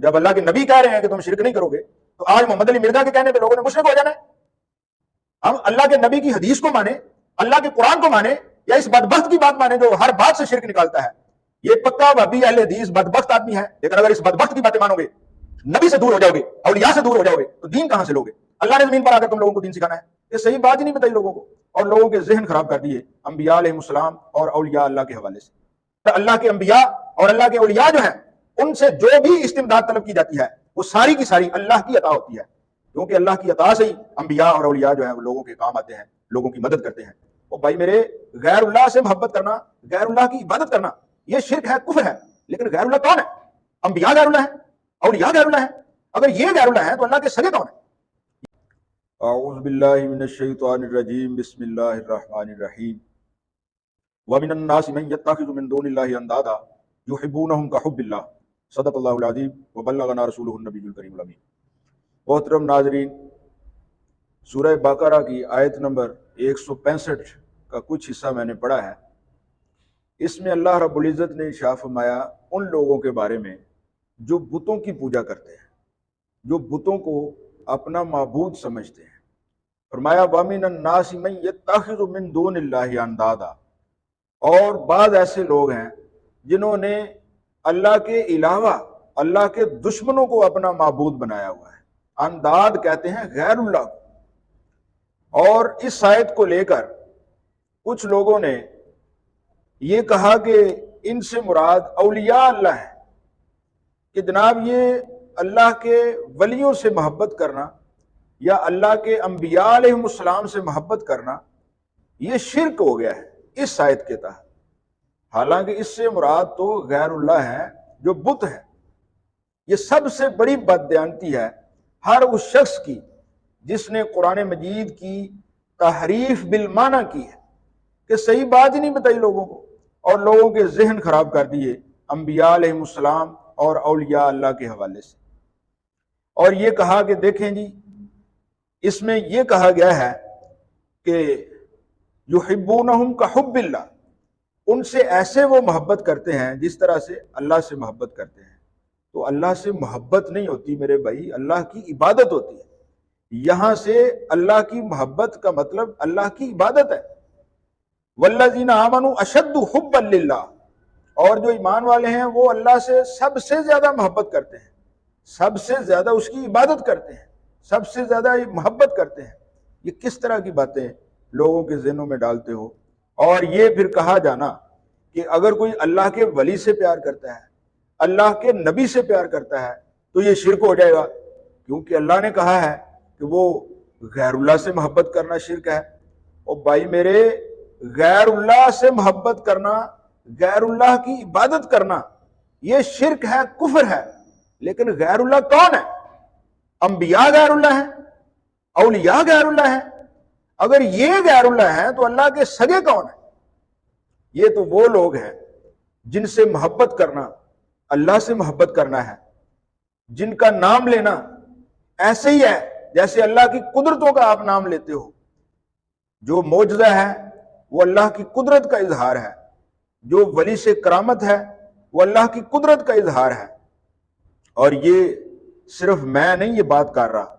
تو جب اللہ کے نبی کہہ رہے ہیں کہ تم شرک نہیں کرو گے، تو آج محمد علی مرزا کے کہنے پہ لوگوں نے مشرک ہو جانا ہے؟ ہم اللہ کے نبی کی حدیث کو مانیں، اللہ کے قرآن کو مانیں، یا اس بدبخت کی بات مانیں جو ہر بات سے شرک نکالتا ہے؟ یہ پکا وہابی اہل حدیث بدبخت آدمی ہے، لیکن اگر اس بدبخت کی باتیں مانو گے، نبی سے دور ہو جاؤ گے، اولیاء سے دور ہو جاؤ گے، تو دین کہاں سے لوگے؟ اللہ نے زمین پر آ کر تم لوگوں کو دین سکھانا ہے؟ یہ صحیح بات ہی نہیں بتائی لوگوں کو، اور لوگوں کے ذہن خراب کر دیے انبیاء علیہ السلام اور اولیاء اللہ کے حوالے سے۔ تو اللہ کے انبیاء اور اللہ کے اولیاء جو ہیں، ان سے جو بھی استمداد طلب کی جاتی ہے وہ ساری کی ساری اللہ کی عطا ہوتی ہے، کیونکہ اللہ کی عطا سے ہی انبیاء اور اولیاء جو ہیں وہ لوگوں کے کام آتے ہیں، لوگوں کی مدد کرتے ہیں۔ اور بھائی میرے، غیر اللہ سے محبت کرنا، غیر اللہ کی عبادت کرنا، یہ شرک ہے، کفر ہے۔ لیکن غیر اللہ کون ہے؟ انبیاء غیر اللہ ہے، اولیاء غیر اللہ ہے۔ اگر یہ غیر اللہ ہے تو اللہ کے سگے کون ہیں؟ اعوذ باللہ من الشیطان الرجیم، بسم اللہ الرحمن الرحیم۔ وَمِنَ النَّاسِ مَن يَتَّخِذُ مِن دُونِ اللَّهِ أَندَادًا يُحِبُّونَهُم كَحُبِّ اللَّهِ صدق اللہ العظیم وبلغنا رسولہ النبی الکریم الامین۔ محترم ناظرین، سورہ بقرہ کی آیت نمبر 165 کا کچھ حصہ میں نے پڑھا ہے۔ اس میں اللہ رب العزت نے ارشاد فرمایا ان لوگوں کے بارے میں جو بتوں کی پوجا کرتے ہیں، جو بتوں کو اپنا معبود سمجھتے ہیں۔ فرمایا وَمِنَ النَّاسِ مَن يَتَّخِذُ مِن دُونِ اللَّهِ أَندَادًا، اور بعض ایسے لوگ ہیں جنہوں نے اللہ کے علاوہ اللہ کے دشمنوں کو اپنا معبود بنایا ہوا ہے۔ انداد کہتے ہیں غیر اللہ کو۔ اور اس آیت کو لے کر کچھ لوگوں نے یہ کہا کہ ان سے مراد اولیاء اللہ ہے، کہ جناب یہ اللہ کے ولیوں سے محبت کرنا یا اللہ کے انبیاء علیہ السلام سے محبت کرنا یہ شرک ہو گیا ہے اس آیت کے تحت۔ حالانکہ اس سے مراد تو غیر اللہ ہے جو بت ہے۔ یہ سب سے بڑی بددیانتی ہے ہر اس شخص کی جس نے قرآن مجید کی تحریف بالمعنی کی ہے، کہ صحیح بات ہی نہیں بتائی لوگوں کو، اور لوگوں کے ذہن خراب کر دیے انبیاء علیہ السلام اور اولیاء اللہ کے حوالے سے۔ اور یہ کہا کہ دیکھیں جی، اس میں یہ کہا گیا ہے کہ یحبونہم کحب اللہ، ان سے ایسے وہ محبت کرتے ہیں جس طرح سے اللہ سے محبت کرتے ہیں۔ تو اللہ سے محبت نہیں ہوتی میرے بھائی، اللہ کی عبادت ہوتی ہے۔ یہاں سے اللہ کی محبت کا مطلب اللہ کی عبادت ہے۔ والذین آمنوا اشد حبا للہ، اور جو ایمان والے ہیں وہ اللہ سے سب سے زیادہ محبت کرتے ہیں، سب سے زیادہ اس کی عبادت کرتے ہیں، سب سے زیادہ محبت کرتے ہیں۔ یہ کس طرح کی باتیں لوگوں کے ذہنوں میں ڈالتے ہو؟ اور یہ پھر کہا جانا کہ اگر کوئی اللہ کے ولی سے پیار کرتا ہے، اللہ کے نبی سے پیار کرتا ہے تو یہ شرک ہو جائے گا، کیونکہ اللہ نے کہا ہے کہ وہ غیر اللہ سے محبت کرنا شرک ہے۔ اور بھائی میرے، غیر اللہ سے محبت کرنا، غیر اللہ کی عبادت کرنا یہ شرک ہے، کفر ہے۔ لیکن غیر اللہ کون ہے؟ انبیاء غیر اللہ ہیں، اولیاء غیر اللہ ہیں۔ اگر یہ غیر اللہ ہیں تو اللہ کے سگے کون ہیں؟ یہ تو وہ لوگ ہیں جن سے محبت کرنا اللہ سے محبت کرنا ہے، جن کا نام لینا ایسے ہی ہے جیسے اللہ کی قدرتوں کا آپ نام لیتے ہو۔ جو معجزہ ہے وہ اللہ کی قدرت کا اظہار ہے، جو ولی سے کرامت ہے وہ اللہ کی قدرت کا اظہار ہے۔ اور یہ صرف میں نہیں یہ بات کر رہا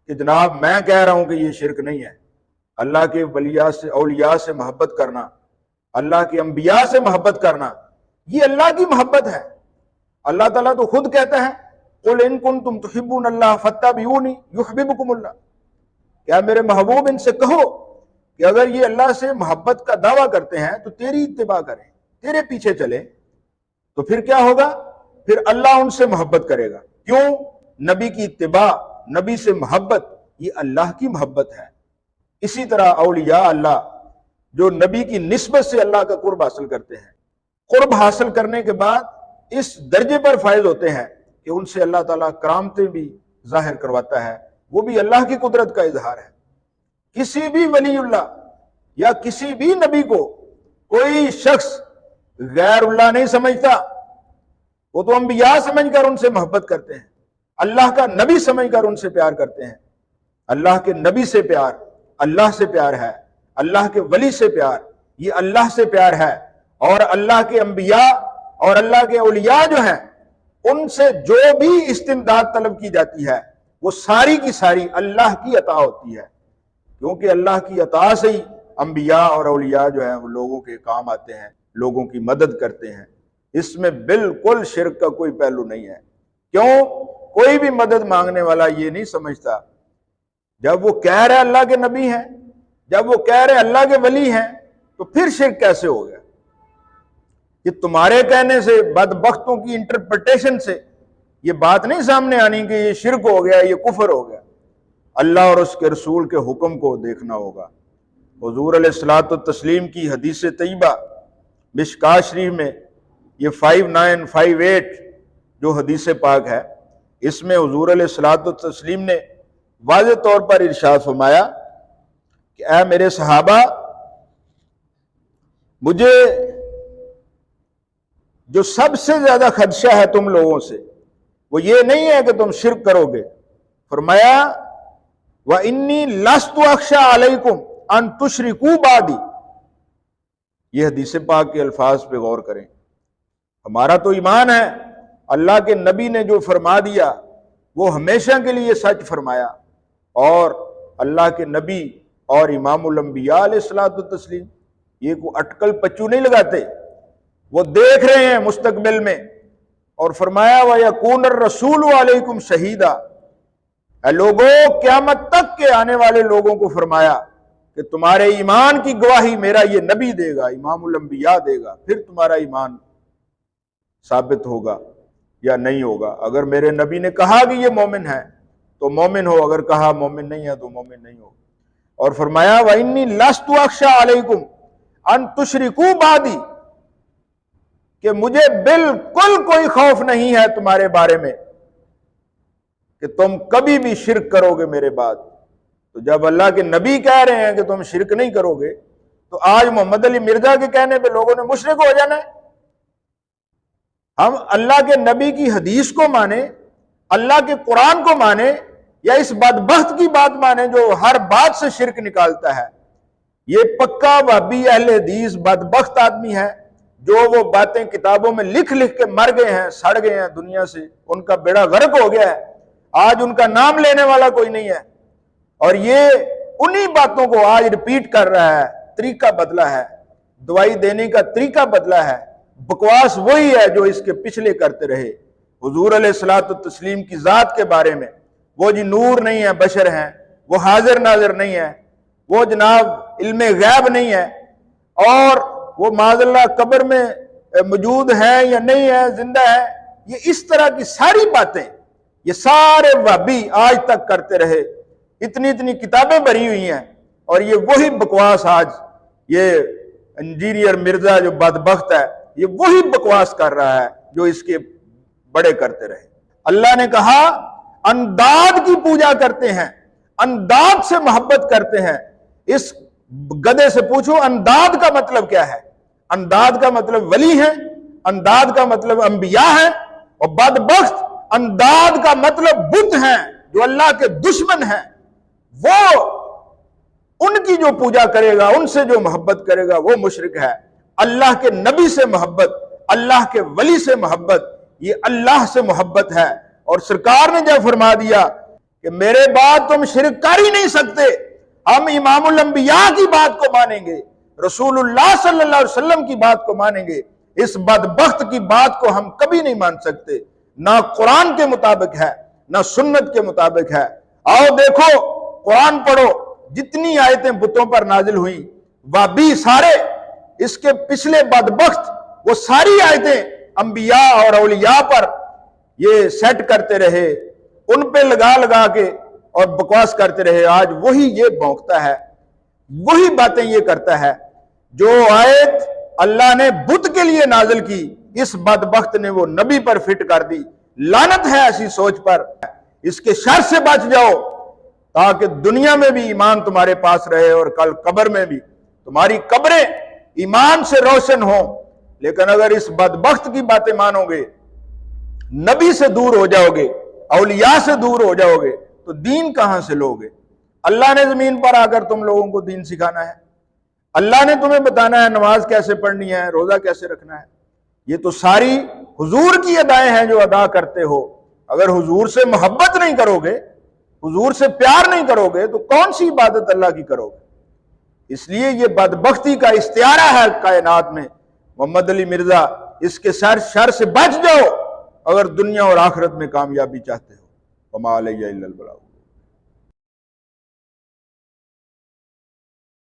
کہ جناب میں کہہ رہا ہوں کہ یہ شرک نہیں ہے۔ اللہ کے ولیاء سے، اولیاء سے محبت کرنا، اللہ کے انبیاء سے محبت کرنا، یہ اللہ کی محبت ہے۔ اللہ تعالیٰ تو خود کہتا ہے قُلْ إِن كُنتُمْ تُحِبُّونَ اللَّهَ فَاتَّبِعُونِي يُحْبِبْكُمُ اللَّهُ، کیا میرے محبوب ان سے کہو کہ اگر یہ اللہ سے محبت کا دعویٰ کرتے ہیں تو تیری اتباع کریں، تیرے پیچھے چلیں، تو پھر کیا ہوگا؟ پھر اللہ ان سے محبت کرے گا۔ کیوں؟ نبی کی اتباع، نبی سے محبت، یہ اللہ کی محبت ہے۔ اسی طرح اولیاء اللہ جو نبی کی نسبت سے اللہ کا قرب حاصل کرتے ہیں، قرب حاصل کرنے کے بعد اس درجے پر فائز ہوتے ہیں کہ ان سے اللہ تعالیٰ کرامتیں بھی ظاہر کرواتا ہے، وہ بھی اللہ کی قدرت کا اظہار ہے۔ کسی بھی ولی اللہ یا کسی بھی نبی کو کوئی شخص غیر اللہ نہیں سمجھتا، وہ تو انبیاء سمجھ کر ان سے محبت کرتے ہیں، اللہ کا نبی سمجھ کر ان سے پیار کرتے ہیں۔ اللہ کے نبی سے پیار اللہ سے پیار ہے، اللہ کے ولی سے پیار یہ اللہ سے پیار ہے، اور اللہ کے انبیاء اور اللہ کے اولیاء جو ہیں ان سے جو بھی استمداد طلب کی جاتی ہے وہ ساری کی ساری اللہ کی عطا ہوتی ہے، کیونکہ اللہ کی عطا سے ہی انبیاء اور اولیاء جو ہیں وہ لوگوں کے کام آتے ہیں، لوگوں کی مدد کرتے ہیں۔ اس میں بالکل شرک کا کوئی پہلو نہیں ہے۔ کیوں؟ کوئی بھی مدد مانگنے والا یہ نہیں سمجھتا جب وہ کہہ رہے اللہ کے نبی ہیں، جب وہ کہہ رہے اللہ کے ولی ہیں، تو پھر شرک کیسے ہو گیا؟ کہ تمہارے کہنے سے، بدبختوں کی انٹرپریٹیشن سے یہ بات نہیں سامنے آنی کہ یہ شرک ہو گیا، یہ کفر ہو گیا۔ اللہ اور اس کے رسول کے حکم کو دیکھنا ہوگا۔ حضور علیہ الصلوۃ والتسلیم کی حدیث طیبہ مشکاۃ شریف میں یہ 5958 جو حدیث پاک ہے، اس میں حضور علیہ الصلوۃ والتسلیم نے واضح طور پر ارشاد فرمایا کہ اے میرے صحابہ، مجھے جو سب سے زیادہ خدشہ ہے تم لوگوں سے وہ یہ نہیں ہے کہ تم شرک کرو گے۔ فرمایا وَإِنِّي لَسْتُ أَخْشَىٰ عَلَيْكُمْ أَن تُشْرِكُوا بَعْدِي۔ یہ حدیث پاک کے الفاظ پہ غور کریں۔ ہمارا تو ایمان ہے اللہ کے نبی نے جو فرما دیا وہ ہمیشہ کے لیے سچ فرمایا، اور اللہ کے نبی اور امام الانبیاء علیہ الصلوۃ والتسلیم یہ کوئی اٹکل پچو نہیں لگاتے، وہ دیکھ رہے ہیں مستقبل میں، اور فرمایا وَيَكُونَ الرَّسُولُ عَلَيْكُمْ شَهِيدًا۔ اے لوگوں، قیامت تک کے آنے والے لوگوں کو فرمایا کہ تمہارے ایمان کی گواہی میرا یہ نبی دے گا، امام الانبیاء دے گا، پھر تمہارا ایمان ثابت ہوگا یا نہیں ہوگا۔ اگر میرے نبی نے کہا کہ یہ مومن ہے تو مومن ہو، اگر کہا مومن نہیں ہے تو مومن نہیں ہو۔ اور فرمایا وَإِنِّي لَسْتُ أَخْشَىٰ عَلَيْكُمْ أَن تُشْرِكُوا بَعْدِي، کہ مجھے بالکل کوئی خوف نہیں ہے تمہارے بارے میں کہ تم کبھی بھی شرک کرو گے میرے بعد۔ تو جب اللہ کے نبی کہہ رہے ہیں کہ تم شرک نہیں کرو گے، تو آج محمد علی مرزا کے کہنے پہ لوگوں نے مشرک ہو جانا ہے۔ ہم اللہ کے نبی کی حدیث کو مانیں، اللہ کے قرآن کو مانیں، یا اس بدبخت کی بات مانیں جو ہر بات سے شرک نکالتا ہے؟ یہ پکا وہابی اہل حدیث بدبخت آدمی ہے، جو وہ باتیں کتابوں میں لکھ لکھ کے مر گئے ہیں، سڑ گئے ہیں دنیا سے، ان کا بیڑا غرق ہو گیا ہے، آج ان کا نام لینے والا کوئی نہیں ہے، اور یہ انہی باتوں کو آج ریپیٹ کر رہا ہے۔ طریقہ بدلا ہے، دوائی دینے کا طریقہ بدلا ہے، بکواس وہی ہے جو اس کے پچھلے کرتے رہے۔ حضور علیہ الصلوۃ والتسلیم کی ذات کے بارے میں، وہ جی نور نہیں ہے، بشر ہیں، وہ حاضر ناظر نہیں ہے، وہ جناب علم غیب نہیں ہے، اور وہ معاذ اللہ قبر میں موجود ہے یا نہیں ہے، زندہ ہے، یہ اس طرح کی ساری باتیں یہ سارے وہابی آج تک کرتے رہے۔ اتنی اتنی کتابیں بھری ہوئی ہیں، اور یہ وہی بکواس آج یہ انجینئر مرزا جو بدبخت ہے، یہ وہی بکواس کر رہا ہے جو اس کے بڑے کرتے رہے۔ اللہ نے کہا انداد کی پوجا کرتے ہیں، انداد سے محبت کرتے ہیں۔ اس گدھے سے پوچھو انداد کا مطلب کیا ہے؟ انداد کا مطلب ولی ہیں، انداد کا مطلب انبیاء ہیں، اور بدبخت انداد کا مطلب بت ہیں جو اللہ کے دشمن ہیں۔ وہ ان کی جو پوجا کرے گا، ان سے جو محبت کرے گا، وہ مشرک ہے۔ اللہ کے نبی سے محبت، اللہ کے ولی سے محبت، یہ اللہ سے محبت ہے۔ اور سرکار نے جب فرما دیا کہ میرے بعد تم شرک کر ہی نہیں سکتے، ہم امام الانبیاء کی بات کو مانیں گے، رسول اللہ صلی اللہ علیہ وسلم کی بات کو مانیں گے، اس بدبخت کی بات کو ہم کبھی نہیں مان سکتے۔ نہ قرآن کے مطابق ہے، نہ سنت کے مطابق ہے۔ آؤ دیکھو، قرآن پڑھو، جتنی آیتیں بتوں پر نازل ہوئیں، وابی سارے اس کے پچھلے بدبخت وہ ساری آیتیں انبیاء اور اولیاء پر یہ سیٹ کرتے رہے، ان پہ لگا لگا کے اور بکواس کرتے رہے۔ آج وہی یہ بھونکتا ہے، وہی باتیں یہ کرتا ہے۔ جو آیت اللہ نے بت کے لیے نازل کی، اس بدبخت نے وہ نبی پر فٹ کر دی۔ لعنت ہے ایسی سوچ پر۔ اس کے شر سے بچ جاؤ تاکہ دنیا میں بھی ایمان تمہارے پاس رہے، اور کل قبر میں بھی تمہاری قبریں ایمان سے روشن ہوں۔ لیکن اگر اس بدبخت کی باتیں مانو گے، نبی سے دور ہو جاؤ گے، اولیاء سے دور ہو جاؤ گے، تو دین کہاں سے لوگے؟ اللہ نے زمین پر آ کر تم لوگوں کو دین سکھانا ہے، اللہ نے تمہیں بتانا ہے نماز کیسے پڑھنی ہے، روزہ کیسے رکھنا ہے۔ یہ تو ساری حضور کی ادائیں ہیں جو ادا کرتے ہو، اگر حضور سے محبت نہیں کرو گے، حضور سے پیار نہیں کرو گے تو کون سی عبادت اللہ کی کرو گے؟ اس لیے یہ بدبختی کا استعارہ ہے کائنات میں، محمد علی مرزا اس کے شر سے بچ جاؤ اگر دنیا اور آخرت میں کامیابی چاہتے ہو۔ وما علیہ الا البلاغ۔